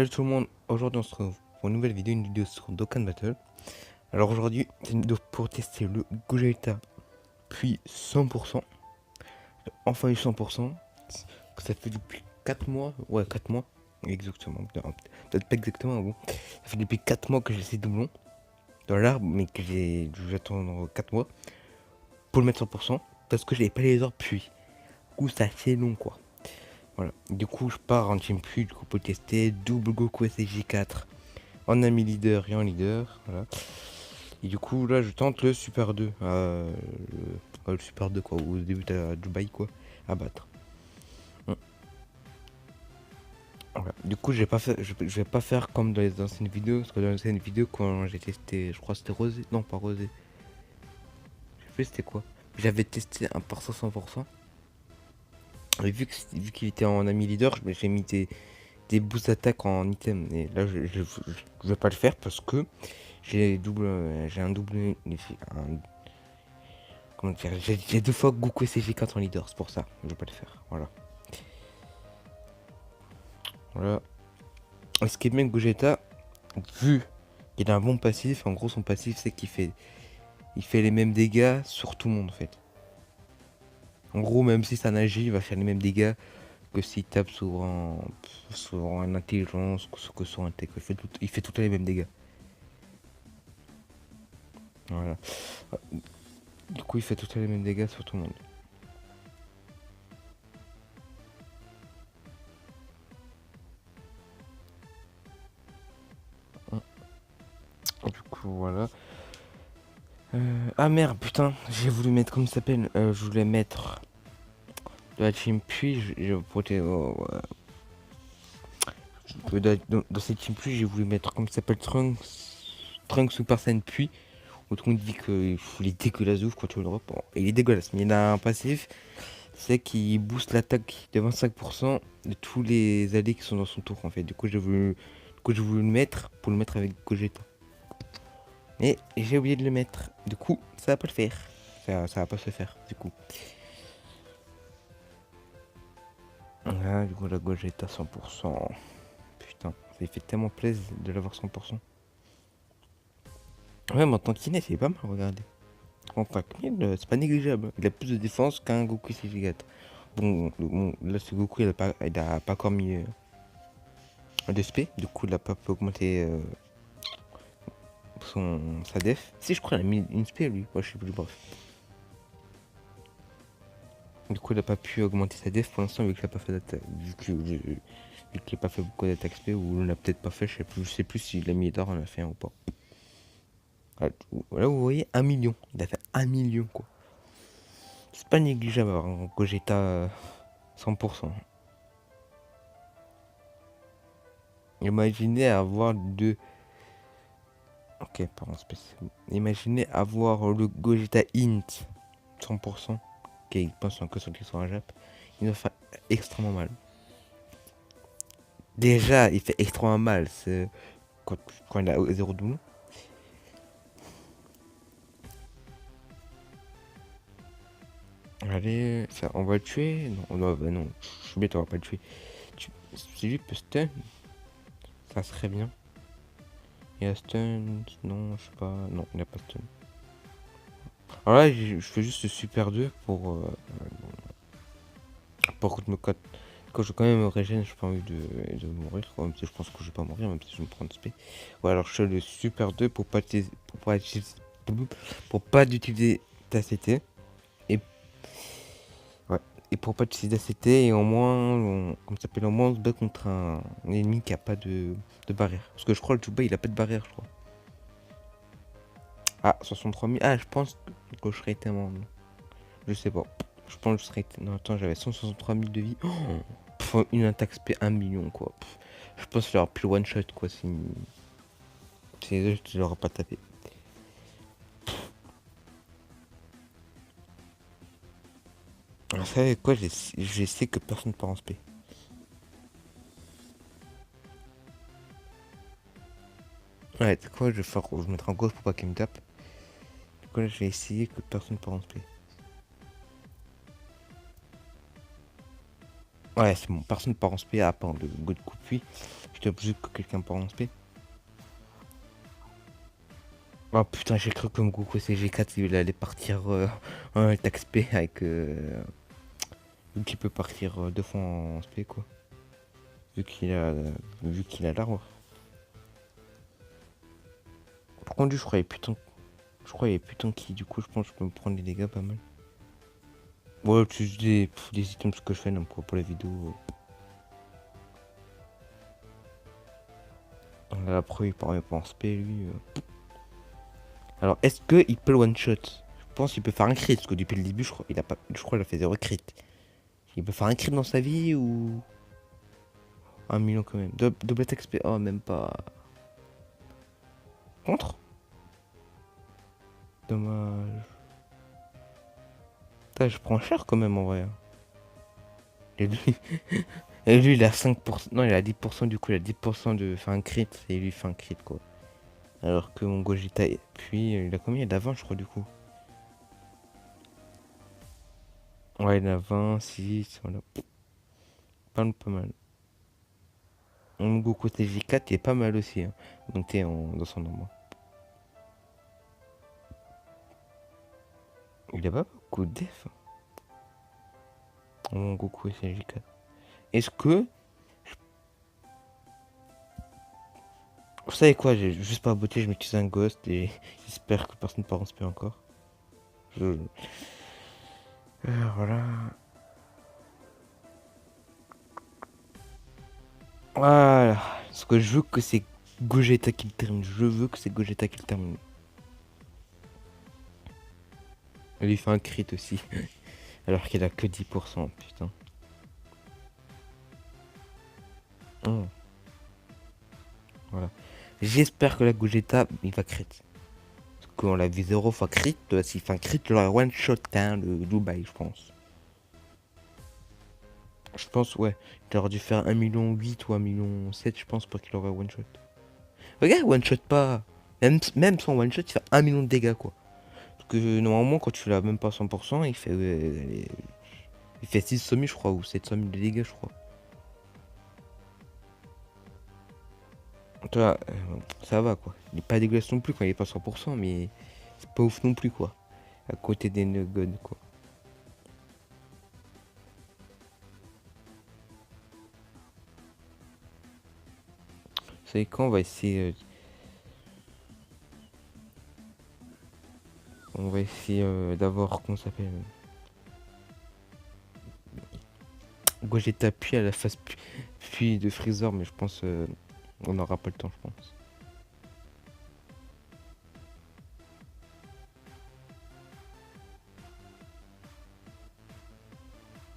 Salut tout le monde, aujourd'hui on se retrouve pour une nouvelle vidéo, une vidéo sur Dokkan Battle. Alors aujourd'hui, c'est une vidéo pour tester le Gogeta, puis 100%, enfin eu 100%, que ça fait depuis 4 mois, ouais 4 mois, exactement, peut-être pas exactement, bon. Ça fait depuis 4 mois que j'ai ces doublons dans l'arbre, mais que dû attendre 4 mois pour le mettre 100%, parce que j'avais pas les ordres puis. Du coup c'est assez long quoi. Voilà, du coup je pars en team puis, du coup pour tester, double Goku SSJ4. En ami leader et en leader, voilà. Et du coup là je tente le Super 2, le Super 2 quoi, au début à Dubaï quoi, à battre. Voilà. Du coup je vais pas faire comme dans les anciennes vidéos, parce que dans les anciennes vidéos quand j'ai testé, je crois que c'était Rosé, non pas Rosé, je sais plus c'était quoi. J'avais testé un perso 100%, et vu qu'il était en ami leader, j'ai mis des boosts d'attaque en item. Et là je vais pas le faire parce que j'ai un double, comment dire, j'ai 2 fois Goku SG4 en leader, c'est pour ça, je vais pas le faire, voilà. Voilà. Et ce qui est bien avec Gogeta, vu qu'il a un bon passif, en gros son passif c'est il fait les mêmes dégâts sur tout le monde en fait. En gros, même si ça agit, il va faire les mêmes dégâts que s'il tape sur un intelligence, que sur un tech. Il fait tout les mêmes dégâts. Voilà. Du coup, il fait tout les mêmes dégâts sur tout le monde. Du coup, voilà. Ah merde, putain, j'ai voulu mettre, comme ça s'appelle, je voulais mettre de la team puis, dans cette team puis, j'ai voulu mettre, comme ça s'appelle, Trunks Super Saiyan puis, où tout le monde dit qu'il est dégueulasse de ouf quand tu le drop. Bon, il est dégueulasse, mais il a un passif, c'est qu'il booste l'attaque de 25% de tous les alliés qui sont dans son tour en fait. Du coup, j'ai voulu le mettre pour le mettre avec Gogeta. Et j'ai oublié de le mettre. Du coup, ça va pas le faire. Ça va pas se faire, du coup. Ah, du coup, la gauche est à 100%. Putain, ça fait tellement plaisir de l'avoir 100%. Ouais, mais en tant qu'Inès, il est pas mal, regardez. En tant qu'Inès, c'est pas négligeable. Il a plus de défense qu'un Goku CG4. Bon, là, ce Goku, il a pas encore mis un DSP. Du coup, il a pas pu augmenter sa def. Si, je crois qu'il a mis une SP, lui. Ouais, je sais plus, bref. Du coup, il a pas pu augmenter sa def pour l'instant, vu qu'il a pas fait d'attaque. Vu qu'il n'a pas fait beaucoup d'attaques SP, ou on l'a peut-être pas fait, je sais plus si la d'or on a fait un ou pas. Là, vous voyez, 1 million. Il a fait 1 million, quoi. C'est pas négligeable avoir un Gogeta 100%. Imaginez avoir deux. Ok, pardon, spécial. Imaginez avoir le Gogeta Int 100%. Ok, il pense que sur les à Jap. Il va faire extrêmement mal. Déjà, il fait extrêmement mal. C'est quand il a 0 doublon. Allez, ça, on va le tuer. Non, bah non, je suis bête, on va pas le tuer. Si lui peut stun, ça serait bien. Il a stun, non, je sais pas, non, il a pas stun. Alors là, je fais juste le super 2 pour que quand je quand même me régène, j'ai pas envie de mourir, quoi, même si je pense que je vais pas mourir, même si je me prends de spé. Ouais, alors je fais le super 2 pour pas d'utiliser ta CT. Et pour pas utiliser d'ACT, et au moins, comme ça s'appelle, au moins on se bat contre un ennemi qui a pas de barrière. Parce que je crois que le Juba il a pas de barrière, je crois. Ah, 63 000. Ah, je pense que je serais tellement. Je sais pas. Je pense que je serais. Non, attends, j'avais 163 000 de vie. Oh, une attaque SP 1 million, quoi. Je pense qu'il y aura plus one shot, quoi. Si les autres, je l'aurais pas tapé. Alors, vous savez quoi, j'essaie que personne ne part en SP. Ouais, c'est quoi, je vais mettre en gauche pour pas qu'il me tape. Du coup, là, je vais essayer que personne ne part en SP. Ouais, c'est bon, personne part en spé à part le God Coupi. J'étais obligé que quelqu'un part en spé. Oh putain, j'ai cru que mon Goku CG4 il allait partir en attaque spé avec. Vu qu'il peut partir deux fois en spé quoi. Vu qu'il a. Vu qu'il a l'arbre. Par contre, lui, je crois qu'il y a putain. Je crois qu'il y a putain qui, du coup, je pense que je peux me prendre les dégâts pas mal. Ouais, c'est juste des items que je fais donc, pour la vidéo. La pro, il part même pas en spé lui. Alors, est-ce qu'il peut le one shot? Je pense qu'il peut faire un crit, parce que depuis le début, je crois, il a fait 0 crit. Il peut faire un crit dans sa vie ou. 1 million quand même. Double attaque spé. Oh, même pas. Contre? Dommage. Putain, je prends cher quand même en vrai. Et lui, et lui il a 5%. Non, il a 10% du coup, il a 10% de faire un crit. Et lui, il fait un crit quoi. Alors que mon Gogeta, puis il a combien? Il a 20, je crois, du coup. Ouais, il a 20, 6, voilà. Pas mal. Mon Goku TJ4 il est pas mal aussi. Hein. Donc t'es dans son nombre. Il a pas beaucoup de def. Mon Goku TJ4. Est-ce que. Vous savez quoi, j'ai juste pas beauté, je m'utilise un ghost et j'espère que personne ne part en spé encore. Je... voilà. Voilà. Parce que je veux que c'est Gogeta qui le termine. Je veux que c'est Gogeta qui le termine. Elle lui fait un crit aussi. Alors qu'il a que 10%. Putain. Oh, voilà. J'espère que la Gogeta, il va crit. Parce qu'on l'a vu 0 fois crit. S'il fait un crit, il aura one shot, hein, le Dubaï, je pense. Je pense, ouais. Il aurait dû faire 1,8 million ou 1,7 million, je pense, pour qu'il aurait one shot. Regarde, one shot pas. Même sans one shot, il fait 1 million de dégâts, quoi. Parce que normalement, quand tu l'as même pas 100%, il fait. Il fait 600 000, je crois, ou 700 000 de dégâts, je crois. Toi, ça va, quoi. Il est pas dégueulasse non plus quand il est pas 100%, mais c'est pas ouf non plus, quoi. À côté des Nuggets, quoi. Vous savez quand on va essayer. On va essayer d'avoir. Comment ça s'appelle Gogeta puis à la phase puis de Freezer, mais je pense on n'aura pas le temps, je pense.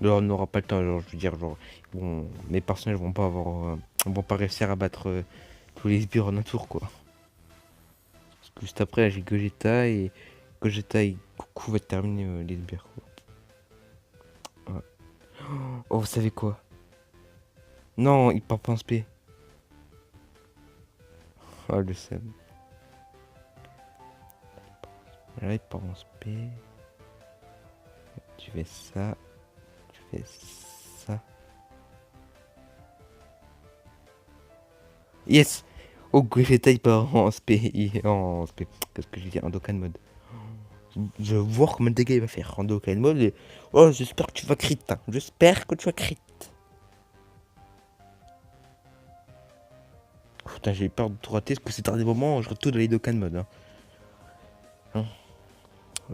Genre, on n'aura pas le temps, genre, je veux dire, genre, bon, mes personnages vont pas avoir, vont pas réussir à battre tous les sbires en un tour, quoi. Parce que juste après, là, j'ai Gogeta et Gogeta et Goku va terminer les sbires, quoi. Ouais. Oh, vous savez quoi? Non, il part pas en spé. Oh, le seum. Là, il part en spé. Tu fais ça. Tu fais ça. Yes! Oh, Gogeta il part en spé. En spé. Qu'est-ce que j'ai dit? En Dokkan mode. Je vais voir combien de dégâts il va faire en Dokkan mode. Et... oh, j'espère que tu vas crit. Hein. J'espère que tu vas crit. Putain, j'ai peur de tout rater parce que c'est un des moments où je retourne dans les Dokkan mode. Hein.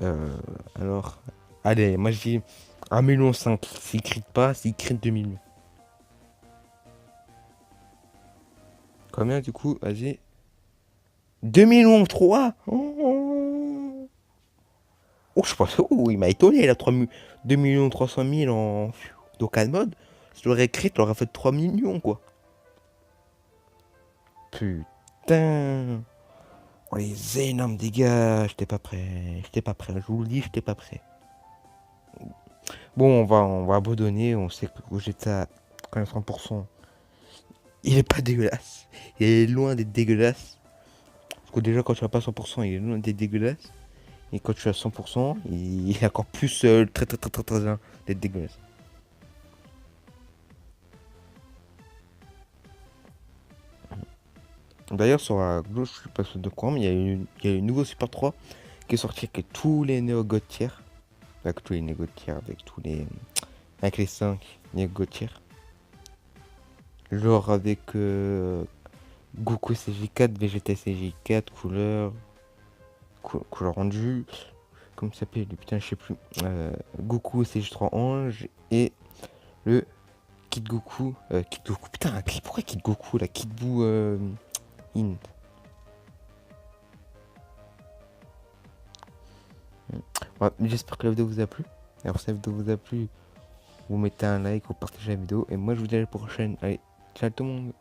Hein. Alors, allez, moi je dis 1,5 million. S'il crit pas, s'il crit 2 millions. Combien du coup? Vas-y. 2 millions 3. Oh, oh, je pense. Oh, il m'a étonné là. 2 millions 300 000 en Dokkan mode. Si j'aurais écrit, j'aurais fait 3 millions quoi. Putain. Oh, les énormes dégâts. J'étais pas prêt. J'étais pas prêt. Je vous le dis, j'étais pas prêt. Bon, on va abandonner. On sait que Gogeta, quand il est 100%, il est pas dégueulasse. Il est loin d'être dégueulasse. Parce que déjà, quand tu as pas 100%, il est loin d'être dégueulasse. Et quand tu as 100%, il est encore plus très très très très très loin d'être dégueulasse. D'ailleurs, sur la gauche, je sais pas de quoi, mais il y a eu un nouveau Super 3 qui est sorti avec tous les néo tiers. Avec tous les néo tiers, avec tous les. Avec les 5 néo tiers. Genre avec Goku CJ4, Vegeta CJ4, couleur rendue. Comment ça s'appelle? Putain, je sais plus. Goku CJ3 Ange et le Kid Goku. Kid Goku, putain, pourquoi Kid Goku là? Kid Buu Int. Ouais, j'espère que la vidéo vous a plu. Alors, si la vidéo vous a plu, vous mettez un like, vous partagez la vidéo. Et moi, je vous dis à la prochaine. Allez, ciao tout le monde.